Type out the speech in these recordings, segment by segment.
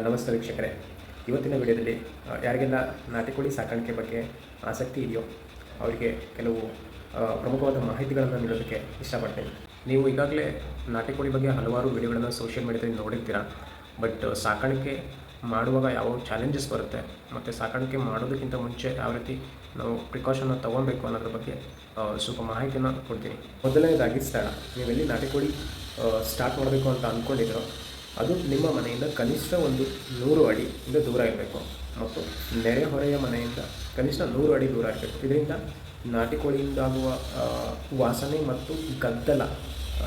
ನಮಸ್ತೆ ವೀಕ್ಷಕರೇ. ಇವತ್ತಿನ ವಿಡಿಯೋದಲ್ಲಿ ಯಾರಿಗೆಲ್ಲ ನಾಟಿ ಕೋಳಿ ಸಾಕಾಣಿಕೆ ಬಗ್ಗೆ ಆಸಕ್ತಿ ಇದೆಯೋ ಅವರಿಗೆ ಕೆಲವು ಪ್ರಮುಖವಾದ ಮಾಹಿತಿಗಳನ್ನು ನೀಡೋದಕ್ಕೆ ಇಷ್ಟಪಡ್ತೇನೆ. ನೀವು ಈಗಾಗಲೇ ನಾಟಿ ಕೋಳಿ ಬಗ್ಗೆ ಹಲವಾರು ವಿಡಿಯೋಗಳನ್ನು ಸೋಷಿಯಲ್ ಮೀಡಿಯಾದಲ್ಲಿ ನೋಡಿರ್ತೀರ. ಬಟ್ ಸಾಕಾಣಿಕೆ ಮಾಡುವಾಗ ಯಾವ ಚಾಲೆಂಜಸ್ ಬರುತ್ತೆ ಮತ್ತು ಸಾಕಾಣಿಕೆ ಮಾಡೋದಕ್ಕಿಂತ ಮುಂಚೆ ಯಾವ ರೀತಿ ನಾವು ಪ್ರಿಕಾಷನ್ನ ತೊಗೊಬೇಕು ಅನ್ನೋದ್ರ ಬಗ್ಗೆ ಸ್ವಲ್ಪ ಮಾಹಿತಿಯನ್ನು ಕೊಡ್ತೀನಿ. ಮೊದಲನೇದಾಗಿ ಸ್ಥಳ. ನೀವೆಲ್ಲಿ ನಾಟಿ ಕೋಳಿ ಸ್ಟಾರ್ಟ್ ಮಾಡಬೇಕು ಅಂತ ಅಂದ್ಕೊಂಡಿದ್ದೀರೋ ಅದು ನಿಮ್ಮ ಮನೆಯಿಂದ ಕನಿಷ್ಠ ಒಂದು 100 ಅಡಿಯಿಂದ ದೂರ ಇರಬೇಕು ಮತ್ತು ನೆರೆಹೊರೆಯ ಮನೆಯಿಂದ ಕನಿಷ್ಠ 100 ಅಡಿ ದೂರ ಇರಬೇಕು. ಇದರಿಂದ ನಾಟಿ ಕೋಳಿಯಿಂದಾಗುವ ವಾಸನೆ ಮತ್ತು ಗದ್ದಲ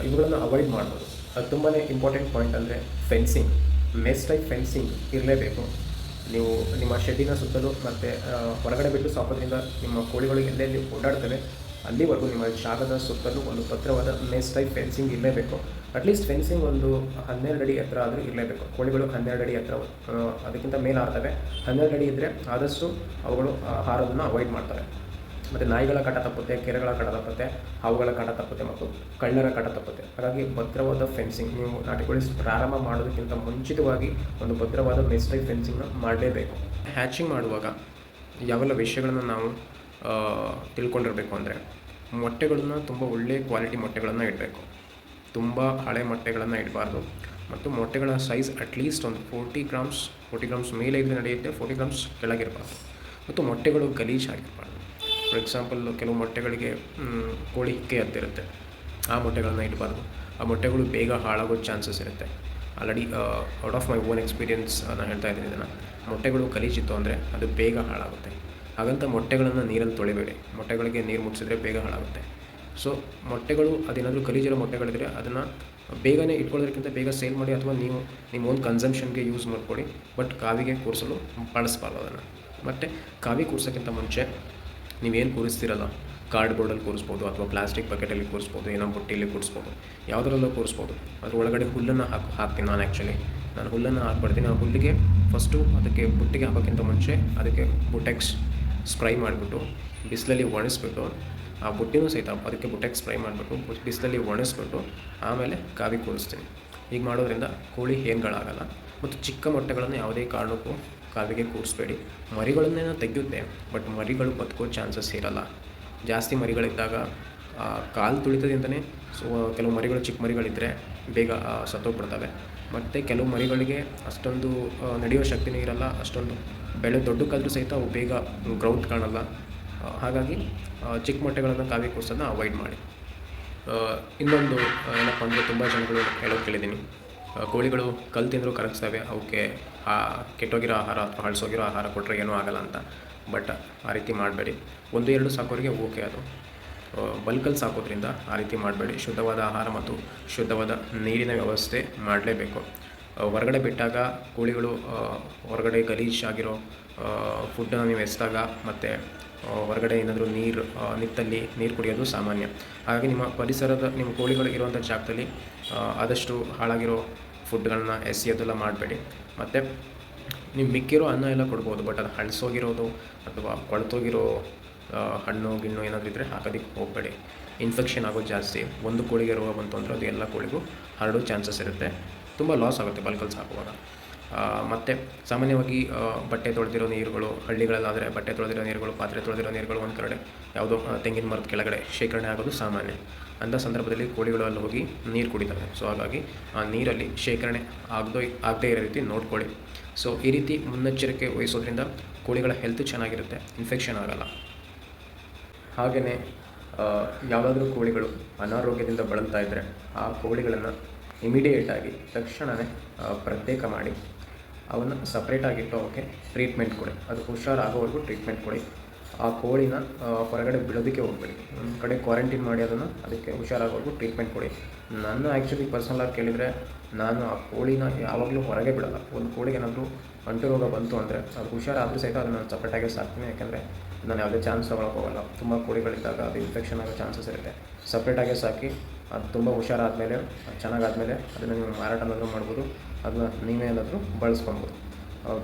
ಇವುಗಳನ್ನು ಅವಾಯ್ಡ್ ಮಾಡ್ಬೋದು. ಅದು ತುಂಬಾ ಇಂಪಾರ್ಟೆಂಟ್ ಪಾಯಿಂಟ್. ಅಂದರೆ ಫೆನ್ಸಿಂಗ್, ಮೆಸ್ ಟೈಪ್ ಫೆನ್ಸಿಂಗ್ ಇರಲೇಬೇಕು. ನೀವು ನಿಮ್ಮ ಶೆಡ್ಡಿನ ಸುತ್ತಲೂ ಮತ್ತು ಹೊರಗಡೆ ಬಿಟ್ಟು ಸಾಕೋದ್ರಿಂದ ನಿಮ್ಮ ಕೋಳಿಗಳು ಎಲ್ಲೆಲ್ಲಿ ಓಡಾಡ್ತವೆ ಅಲ್ಲಿವರೆಗೂ ನಿಮ್ಮ ಜಾಗದ ಸುತ್ತಲೂ ಒಂದು ಭದ್ರವಾದ ಮೆಸ್ ಟೈಪ್ ಫೆನ್ಸಿಂಗ್ ಇರಲೇಬೇಕು. ಅಟ್ಲೀಸ್ಟ್ ಫೆನ್ಸಿಂಗ್ ಒಂದು 12 ಅಡಿ ಎತ್ತರ ಆದರೂ ಇರಲೇಬೇಕು. ಕೋಳಿಗಳು 12 ಅಡಿ ಎತ್ತರ, ಅದಕ್ಕಿಂತ ಮೇಲೆ ಆಡ್ತವೆ. 12 ಅಡಿ ಇದ್ದರೆ ಆದಷ್ಟು ಅವುಗಳು ಹಾರೋದನ್ನು ಅವಾಯ್ಡ್ ಮಾಡ್ತವೆ. ಮತ್ತು ನಾಯಿಗಳ ಕಾಟ ತಪ್ಪುತ್ತೆ, ಕೆರೆಗಳ ಕಾಟ ತಪ್ಪುತ್ತೆ, ಹಾವುಗಳ ಕಾಟ ತಪ್ಪುತ್ತೆ ಮತ್ತು ಕಳ್ಳರ ಕಾಟ ತಪ್ಪುತ್ತೆ. ಹಾಗಾಗಿ ಭದ್ರವಾದ ಫೆನ್ಸಿಂಗ್, ನೀವು ನಾಟಿ ಕೋಳಿ ಪ್ರಾರಂಭ ಮಾಡೋದಕ್ಕಿಂತ ಮುಂಚಿತವಾಗಿ ಒಂದು ಭದ್ರವಾದ ಮೆಸ್ ಟೈಪ್ ಫೆನ್ಸಿಂಗ್ನ ಮಾಡಲೇಬೇಕು. ಹ್ಯಾಚಿಂಗ್ ಮಾಡುವಾಗ ಯಾವೆಲ್ಲ ವಿಷಯಗಳನ್ನು ನಾವು ತಿಳ್ಕೊಂಡಿರಬೇಕು ಅಂದರೆ, ಮೊಟ್ಟೆಗಳನ್ನು ತುಂಬ ಒಳ್ಳೆಯ ಕ್ವಾಲಿಟಿ ಮೊಟ್ಟೆಗಳನ್ನು ಇಡಬೇಕು. ತುಂಬ ಹಳೆ ಮೊಟ್ಟೆಗಳನ್ನು ಇಡಬಾರ್ದು. ಮತ್ತು ಮೊಟ್ಟೆಗಳ ಸೈಜ್ ಅಟ್ಲೀಸ್ಟ್ ಒಂದು 40 ಗ್ರಾಮ್ಸ್ ಮೇಲೆ ಇದ್ದರೆ ನಡೆಯುತ್ತೆ, 40 ಗ್ರಾಮ್ಸ್ ಕೆಳಗಿರಬಾರ್ದು. ಮತ್ತು ಮೊಟ್ಟೆಗಳು ಗಲೀಜಾಗಿರಬಾರ್ದು. ಫಾರ್ ಎಕ್ಸಾಂಪಲ್, ಕೆಲವು ಮೊಟ್ಟೆಗಳಿಗೆ ಕೋಳಿ ಹಿಕ್ಕೆ ಹತ್ತಿರುತ್ತೆ, ಆ ಮೊಟ್ಟೆಗಳನ್ನು ಇಡಬಾರ್ದು. ಆ ಮೊಟ್ಟೆಗಳು ಬೇಗ ಹಾಳಾಗೋ ಚಾನ್ಸಸ್ ಇರುತ್ತೆ. Already out of my own experience ನಾನು ಹೇಳ್ತಾ ಇದ್ದೀನಿ ಇದನ್ನು. ಮೊಟ್ಟೆಗಳು ಗಲೀಜಿತ್ತು ಅಂದರೆ ಅದು ಬೇಗ ಹಾಳಾಗುತ್ತೆ. ಹಾಗಂತ ಮೊಟ್ಟೆಗಳನ್ನು ನೀರಲ್ಲಿ ತೊಳಿಬೇಡಿ. ಮೊಟ್ಟೆಗಳಿಗೆ ನೀರು ಮುಟ್ಟಿಸಿದ್ರೆ ಬೇಗ ಹಾಳಾಗುತ್ತೆ. ಸೊ ಮೊಟ್ಟೆಗಳು ಅದೇನಾದರೂ ಗಲೀಜಿರೋ ಮೊಟ್ಟೆಗಳಿದ್ರೆ ಅದನ್ನು ಬೇಗನೆ ಇಟ್ಕೊಳ್ಳೋದಕ್ಕಿಂತ ಬೇಗ ಸೇಲ್ ಮಾಡಿ, ಅಥವಾ ನೀವು ನಿಮ್ಮ ಓನ್ ಕನ್ಸಂಪ್ಷನ್ಗೆ ಯೂಸ್ ಮಾಡ್ಕೊಳ್ಳಿ. ಬಟ್ ಕಾವಿಗೆ ಕೂರಿಸಲು ಬಳಸಬಾರ್ದು ಅದನ್ನು. ಮತ್ತು ಕಾವಿ ಕೂರಿಸೋಕ್ಕಿಂತ ಮುಂಚೆ ನೀವೇನು ಕೂರಿಸ್ತಿರಲ್ಲ, ಕಾರ್ಡ್ಬೋರ್ಡಲ್ಲಿ ಕೂರಿಸ್ಬೋದು, ಅಥವಾ ಪ್ಲಾಸ್ಟಿಕ್ ಬಕೆಟಲ್ಲಿ ಕೂರಿಸ್ಬೋದು, ಏನೋ ಬುಟ್ಟಿಯಲ್ಲಿ ಕೂರಿಸ್ಬೋದು, ಯಾವುದರಲ್ಲೂ ಕೂರಿಸ್ಬೋದು. ಅದ್ರ ಒಳಗಡೆ ಹುಲ್ಲನ್ನು ಹಾಕ್ತೀನಿ ನಾನು ಹುಲ್ಲನ್ನು ಹಾಕ್ಬಿಡ್ತೀನಿ. ಆ ಹುಲ್ಲಿಗೆ ಫಸ್ಟು ಅದಕ್ಕೆ ಬುಟ್ಟಿಗೆ ಹಾಕೋಕ್ಕಿಂತ ಮುಂಚೆ ಅದಕ್ಕೆ ಬುಟೆಕ್ಸ್ ಸ್ಪ್ರೈ ಮಾಡಿಬಿಟ್ಟು ಬಿಸಿಲಲ್ಲಿ ಒಣಗಿಸ್ಬಿಟ್ಟು, ಆ ಬುಟ್ಟಿನೂ ಸಹಿತ ಅದಕ್ಕೆ ಬುಟೆಕ್ಸ್ ಸ್ಪ್ರೈ ಮಾಡಿಬಿಟ್ಟು ಬಿಸಿಲಲ್ಲಿ ಒಣಗಿಸ್ಬಿಟ್ಟು ಆಮೇಲೆ ಕಾವಿ ಕೂರಿಸ್ತೀನಿ. ಹೀಗೆ ಮಾಡೋದ್ರಿಂದ ಕೋಳಿ ಹೇನುಗಳಾಗಲ್ಲ. ಮತ್ತು ಚಿಕ್ಕ ಮೊಟ್ಟೆಗಳನ್ನು ಯಾವುದೇ ಕಾರಣಕ್ಕೂ ಕಾವಿಗೆ ಕೂರಿಸ್ಬೇಡಿ. ಮರಿಗಳನ್ನೇನೋ ತೆಗೆಯುತ್ತೆ, ಬಟ್ ಮರಿಗಳು ಬದುಕೋ ಚಾನ್ಸಸ್ ಇರಲ್ಲ. ಜಾಸ್ತಿ ಮರಿಗಳಿದ್ದಾಗ ಕಾಲು ತುಳಿತದಿಂದನೇ ಕೆಲವು ಮರಿಗಳು, ಚಿಕ್ಕ ಮರಿಗಳಿದ್ದರೆ ಬೇಗ ಸತ್ತೋಗ್ಬಿಡ್ತವೆ. ಮತ್ತು ಕೆಲವು ಮರಿಗಳಿಗೆ ಅಷ್ಟೊಂದು ನಡೆಯೋ ಶಕ್ತಿನೂ ಇರಲ್ಲ, ಅಷ್ಟೊಂದು ದೊಡ್ಡಕ್ಕಾದರೂ ಸಹಿತ ಅವು ಬೇಗ ಗ್ರೌತ್ ಕಾಣಲ್ಲ. ಹಾಗಾಗಿ ಚಿಕ್ಕ ಮೊಟ್ಟೆಗಳನ್ನು ಕಾವಿ ಕೂರಿಸೋದನ್ನ ಅವಾಯ್ಡ್ ಮಾಡಿ. ಇನ್ನೊಂದು ಏನಪ್ಪ ಅಂದರೆ, ತುಂಬ ಜನಗಳು ಹೇಳೋದು ಕೇಳಿದ್ದೀನಿ, ಕೋಳಿಗಳು ಕಲ್ಲು ತಿಂದರೂ ಕರಗಿಸ್ತವೆ, ಅವಕ್ಕೆ ಕೆಟ್ಟೋಗಿರೋ ಆಹಾರ ಅಥವಾ ಹಳಸೋಗಿರೋ ಆಹಾರ ಕೊಟ್ಟರೆ ಏನೂ ಆಗಲ್ಲ ಅಂತ. ಬಟ್ ಆ ರೀತಿ ಮಾಡಬೇಡಿ. 1-2 ಸಾಕೋರಿಗೆ ಓಕೆ. ಅದು ಬಲ್ಕಲ್ಲಿ ಸಾಕೋದ್ರಿಂದ ಆ ರೀತಿ ಮಾಡಬೇಡಿ. ಶುದ್ಧವಾದ ಆಹಾರ ಮತ್ತು ಶುದ್ಧವಾದ ನೀರಿನ ವ್ಯವಸ್ಥೆ ಮಾಡಲೇಬೇಕು. ಹೊರಗಡೆ ಬಿಟ್ಟಾಗ ಕೋಳಿಗಳು ಹೊರಗಡೆ ಗಲೀಜಾಗಿರೋ ಫುಡ್ಡನ್ನು ನೀವು ಎಸೆದಾಗ ಮತ್ತು ಹೊರಗಡೆ ಏನಾದರೂ ನಿತ್ತಲ್ಲಿ ನೀರು ಕುಡಿಯೋದು ಸಾಮಾನ್ಯ. ಹಾಗಾಗಿ ನಿಮ್ಮ ಕೋಳಿಗಳು ಇರುವಂಥ ಜಾಗದಲ್ಲಿ ಆದಷ್ಟು ಹಾಳಾಗಿರೋ ಫುಡ್ಗಳನ್ನ ಎಸೆಯೋದೆಲ್ಲ ಮಾಡಬೇಡಿ. ಮತ್ತು ನೀವು ಮಿಕ್ಕಿರೋ ಅನ್ನ ಎಲ್ಲ ಕೊಡ್ಬೋದು, ಬಟ್ ಅದು ಹಳಸೋಗಿರೋದು ಅಥವಾ ಕೊಳ್ತೋಗಿರೋ ಹಣ್ಣು ಗಿಣ್ಣು ಏನಾದರೂ ಇದ್ದರೆ ಹಾಕೋದಕ್ಕೆ ಹೋಗಬೇಡಿ. ಇನ್ಫೆಕ್ಷನ್ ಆಗೋದು ಜಾಸ್ತಿ. ಒಂದು ಕೋಳಿಗೆ ರೋಗ ಬಂತು ಅಂದರೆ ಅದು ಎಲ್ಲ ಕೋಳಿಗೂ ಹರಡೋ ಚಾನ್ಸಸ್ ಇರುತ್ತೆ. ತುಂಬ ಲಾಸ್ ಆಗುತ್ತೆ ಬಲ್ಕಲ್ಲಿ ಸಾಕುವಾಗ. ಮತ್ತು ಸಾಮಾನ್ಯವಾಗಿ ಬಟ್ಟೆ ತೊಳೆದಿರೋ ನೀರುಗಳು, ಹಳ್ಳಿಗಳಲ್ಲಾದರೆ ಬಟ್ಟೆ ತೊಳೆದಿರೋ ನೀರುಗಳು, ಪಾತ್ರೆ ತೊಳೆದಿರೋ ನೀರುಗಳು ಒಂದು ಕಡೆ ಯಾವುದೋ ತೆಂಗಿನ ಮರದ ಕೆಳಗಡೆ ಶೇಖರಣೆ ಆಗೋದು ಸಾಮಾನ್ಯ. ಅಂಥ ಸಂದರ್ಭದಲ್ಲಿ ಕೋಳಿಗಳು ಅಲ್ಲಿ ಹೋಗಿ ನೀರು ಕುಡಿತವೆ. ಸೊ ಹಾಗಾಗಿ ಆ ನೀರಲ್ಲಿ ಶೇಖರಣೆ ಆಗದೇ ಇರೋ ರೀತಿ ನೋಡ್ಕೊಳ್ಳಿ. ಸೊ ಈ ರೀತಿ ಮುನ್ನೆಚ್ಚರಿಕೆ ವಹಿಸೋದ್ರಿಂದ ಕೋಳಿಗಳ ಹೆಲ್ತ್ ಚೆನ್ನಾಗಿರುತ್ತೆ, ಇನ್ಫೆಕ್ಷನ್ ಆಗೋಲ್ಲ. ಹಾಗೆಯೇ ಯಾವುದಾದ್ರೂ ಕೋಳಿಗಳು ಅನಾರೋಗ್ಯದಿಂದ ಬಳಲ್ತಾ ಇದ್ದರೆ ಆ ಕೋಳಿಗಳನ್ನು ಇಮಿಡಿಯೇಟಾಗಿ ತಕ್ಷಣವೇ ಪ್ರತ್ಯೇಕ ಮಾಡಿ ಅವನ್ನು ಸಪ್ರೇಟಾಗಿಟ್ಟು ಅವಕ್ಕೆ ಟ್ರೀಟ್ಮೆಂಟ್ ಕೊಡಿ. ಅದು ಹುಷಾರಾಗೋವರೆಗೂ ಟ್ರೀಟ್ಮೆಂಟ್ ಕೊಡಿ. ಆ ಕೋಳಿನ ಹೊರಗಡೆ ಬಿಡೋದಕ್ಕೆ ಹೋಗಬೇಡಿ. ಒಂದು ಕಡೆ ಕ್ವಾರಂಟೈನ್ ಮಾಡಿ ಅದಕ್ಕೆ ಹುಷಾರಾಗೋವರೆಗೂ ಟ್ರೀಟ್ಮೆಂಟ್ ಕೊಡಿ. ನನ್ನ ಆ್ಯಕ್ಚುಲಿ ಪರ್ಸನಲಾಗಿ ಕೇಳಿದರೆ ನಾನು ಆ ಕೋಳಿನ ಯಾವಾಗಲೂ ಹೊರಗೆ ಬಿಡೋಲ್ಲ. ಒಂದು ಕೋಳಿಗೆ ಏನಾದರೂ ಅಂಟು ರೋಗ ಬಂತು ಅಂದರೆ ಅದು ಹುಷಾರಾದರೂ ಸಹಿತ ಅದನ್ನು ನಾನು ಸಪ್ರೇಟಾಗಿ ಸಾಕ್ತೀನಿ. ಯಾಕೆಂದರೆ ನಾನು ಯಾವುದೇ ಚಾನ್ಸ್ ತೊಗೊಳಕ್ಕೆ ಹೋಗಲ್ಲ. ತುಂಬ ಕೋಳಿಗಳಿದ್ದಾಗ ಅದು ಇನ್ಫೆಕ್ಷನ್ ಆಗೋ ಚಾನ್ಸಸ್ ಇರುತ್ತೆ. ಸಪ್ರೇಟಾಗಿ ಸಾಕಿ ಅದು ತುಂಬ ಹುಷಾರಾದಮೇಲೆ, ಚೆನ್ನಾಗಾದಮೇಲೆ ಅದನ್ನು ನೀವು ಮಾರಾಟನಾದರೂ ಮಾಡ್ಬೋದು, ಅದನ್ನ ನೀವೇ ಏನಾದರೂ ಬಳಸ್ಕೊಬೋದು.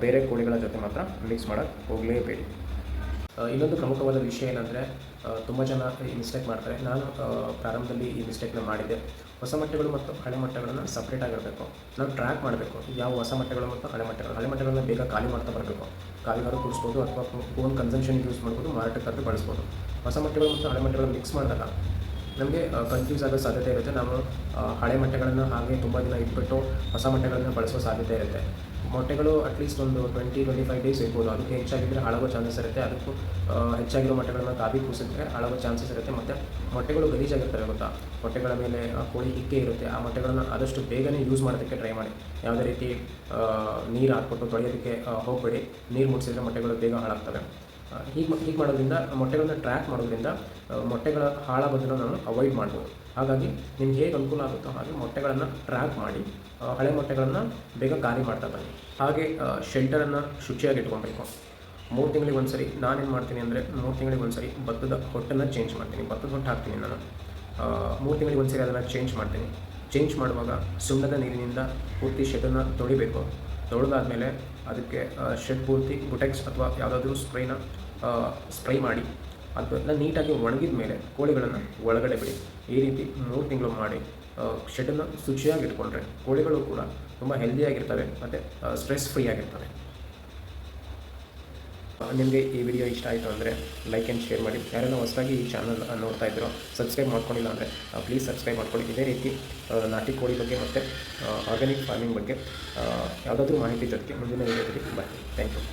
ಬೇರೆ ಕೋಳಿಗಳ ಜೊತೆ ಮಾತ್ರ ಮಿಕ್ಸ್ ಮಾಡೋಕ್ಕೆ ಹೋಗಲೇಬೇಡಿ. ಇನ್ನೊಂದು ಪ್ರಮುಖವಾದ ವಿಷಯ ಏನಂದರೆ ತುಂಬ ಜನ ಈ ಮಿಸ್ಟೇಕ್ ಮಾಡ್ತಾರೆ. ನಾನು ಪ್ರಾರಂಭದಲ್ಲಿ ಈ ಮಿಸ್ಟೇಕ್ನ ಮಾಡಿದ್ದೆ. ಹೊಸ ಮೊಟ್ಟೆಗಳು ಮತ್ತು ಹಳೆ ಮೊಟ್ಟೆಗಳನ್ನು ಸಪ್ರೇಟಾಗಿರಬೇಕು. ನಾವು ಟ್ರ್ಯಾಕ್ ಮಾಡಬೇಕು ಯಾವ ಹೊಸ ಮೊಟ್ಟೆಗಳು ಮತ್ತು ಹಳೆ ಮೊಟ್ಟೆಗಳನ್ನ ಬೇಗ ಖಾಲಿ ಮಾಡ್ತಾ ಬರಬೇಕು. ಖಾಲಿಗಾರು ಕೂಡಿಸ್ಬೋದು ಅಥವಾ ಓನ್ ಕನ್ಸಂಪ್ಷನ್ಗೆ ಯೂಸ್ ಮಾಡ್ಬೋದು, ಮಾರಾಟಕ್ಕಾದರೂ ಬಳಸ್ಬೋದು. ಹೊಸ ಮೊಟ್ಟೆಗಳು ಮತ್ತು ಹಳೆ ಮೊಟ್ಟೆಗಳನ್ನು ಮಿಕ್ಸ್ ಮಾಡಿದಾಗ ನಮಗೆ ಕನ್ಫ್ಯೂಸ್ ಆಗೋ ಸಾಧ್ಯತೆ ಇರುತ್ತೆ. ನಾವು ಹಳೆ ಮೊಟ್ಟೆಗಳನ್ನು ಹಾಗೆ ತುಂಬ ದಿನ ಇಟ್ಬಿಟ್ಟು ಹೊಸ ಮೊಟ್ಟೆಗಳನ್ನು ಬಳಸೋ ಸಾಧ್ಯತೆ ಇರುತ್ತೆ. ಮೊಟ್ಟೆಗಳು ಅಟ್ಲೀಸ್ಟ್ ಒಂದು 20-25 ಡೇಸ್ ಇರ್ಬೋದು. ಅದಕ್ಕೆ ಹೆಚ್ಚಾಗಿದ್ದರೆ ಹಾಳಾಗೋ ಚಾನ್ಸಸ್ ಇರುತ್ತೆ. ಅದಕ್ಕೂ ಹೆಚ್ಚಾಗಿರೋ ಮೊಟ್ಟೆಗಳನ್ನು ಕಾದಿ ಕೂಸಿದ್ರೆ ಹಾಳಾಗೋ ಚಾನ್ಸಸ್ ಇರುತ್ತೆ. ಮತ್ತು ಮೊಟ್ಟೆಗಳು ಗಲೀಜಾಗಿರ್ತವೆ ಗೊತ್ತಾ. ಮೊಟ್ಟೆಗಳ ಮೇಲೆ ಕೋಳಿ ಹಿಕ್ಕೆ ಇರುತ್ತೆ. ಆ ಮೊಟ್ಟೆಗಳನ್ನು ಆದಷ್ಟು ಬೇಗನೆ ಯೂಸ್ ಮಾಡೋದಕ್ಕೆ ಟ್ರೈ ಮಾಡಿ. ಯಾವುದೇ ರೀತಿ ನೀರು ಹಾಕ್ಬಿಟ್ಟು ತೊಳೆಯೋದಕ್ಕೆ ಹೋಗಬೇಡಿ. ನೀರು ಮುಟ್ಟಿಸಿದ್ರೆ ಮೊಟ್ಟೆಗಳು ಬೇಗ ಹಾಳಾಗ್ತವೆ. ಹೀಗೆ ಮಾಡೋದ್ರಿಂದ ಮೊಟ್ಟೆಗಳನ್ನ ಟ್ರ್ಯಾಕ್ ಮಾಡೋದ್ರಿಂದ ಮೊಟ್ಟೆಗಳ ಹಾಳಾಗೋದನ್ನು ನಾವು ಅವಾಯ್ಡ್ ಮಾಡ್ಬೋದು. ಹಾಗಾಗಿ ನಿಮ್ಗೆ ಹೇಗೆ ಅನುಕೂಲ ಆಗುತ್ತೋ ಹಾಗೆ ಮೊಟ್ಟೆಗಳನ್ನು ಟ್ರ್ಯಾಕ್ ಮಾಡಿ ಹಳೆ ಮೊಟ್ಟೆಗಳನ್ನು ಬೇಗ ಖಾಲಿ ಮಾಡ್ತಾ ಬನ್ನಿ. ಹಾಗೆ ಶೆಲ್ಟರನ್ನು ಶುಚಿಯಾಗಿ ಇಟ್ಕೊಬೇಕು. 3 ತಿಂಗಳಿಗೆ ಒಂದು ಸರಿ ನಾನೇನು ಮಾಡ್ತೀನಿ ಅಂದರೆ 3 ತಿಂಗಳಿಗೆ ಒಂದು ಸರಿ ಭತ್ತದ ಹೊಟ್ಟನ್ನು ಚೇಂಜ್ ಮಾಡ್ತೀನಿ. ಭತ್ತದ ಹೊಟ್ಟು ಹಾಕ್ತೀನಿ ನಾನು 3 ತಿಂಗಳಿಗೆ ಒಂದು ಸರಿ ಅದನ್ನು ಚೇಂಜ್ ಮಾಡ್ತೀನಿ. ಚೇಂಜ್ ಮಾಡುವಾಗ ಸುಣ್ಣದ ನೀರಿನಿಂದ ಪೂರ್ತಿ ಶೆಡ್ಡನ್ನು ತೊಳಿಬೇಕು. ತೊಳೆದಾದ್ಮೇಲೆ ಅದಕ್ಕೆ ಶೆಡ್ ಪೂರ್ತಿ ಬುಟೆಕ್ಸ್ ಅಥವಾ ಯಾವುದಾದ್ರೂ ಸ್ಪ್ರೈ ಮಾಡಿ ಅದೆಲ್ಲ ನೀಟಾಗಿ ಒಣಗಿದ ಮೇಲೆ ಕೋಳಿಗಳನ್ನು ಒಳಗಡೆ ಬಿಡಿ. ಈ ರೀತಿ 3 ತಿಂಗಳು ಮಾಡಿ ಶೆಡ್ಡನ್ನು ಶುಚಿಯಾಗಿ ಇಟ್ಕೊಂಡ್ರೆ ಕೋಳಿಗಳು ಕೂಡ ತುಂಬ ಹೆಲ್ದಿಯಾಗಿರ್ತವೆ ಮತ್ತು ಸ್ಟ್ರೆಸ್ ಫ್ರೀ ಆಗಿರ್ತವೆ. ನಿಮಗೆ ಈ ವಿಡಿಯೋ ಇಷ್ಟ ಆಯಿತು ಅಂದರೆ ಲೈಕ್ ಆ್ಯಂಡ್ ಶೇರ್ ಮಾಡಿ. ಯಾರೆಲ್ಲ ಹೊಸದಾಗಿ ಈ ಚಾನಲ್ ನೋಡ್ತಾ ಇದ್ದೀರೋ ಸಬ್ಸ್ಕ್ರೈಬ್ ಮಾಡ್ಕೊಂಡಿಲ್ಲ ಅಂದರೆ ಪ್ಲೀಸ್ ಸಬ್ಸ್ಕ್ರೈಬ್ ಮಾಡ್ಕೊಳ್ಳಿ. ಇದೇ ರೀತಿ ನಾಟಿ ಕೋಳಿ ಬಗ್ಗೆ ಮತ್ತು ಆರ್ಗ್ಯಾನಿಕ್ ಫಾರ್ಮಿಂಗ್ ಬಗ್ಗೆ ಯಾವುದಾದ್ರೂ ಮಾಹಿತಿ ಜೊತೆಗೆ ಮುಂದಿನ ವಿಡಿಯೋದಲ್ಲಿ ಬರ್ತೀನಿ. Thank you.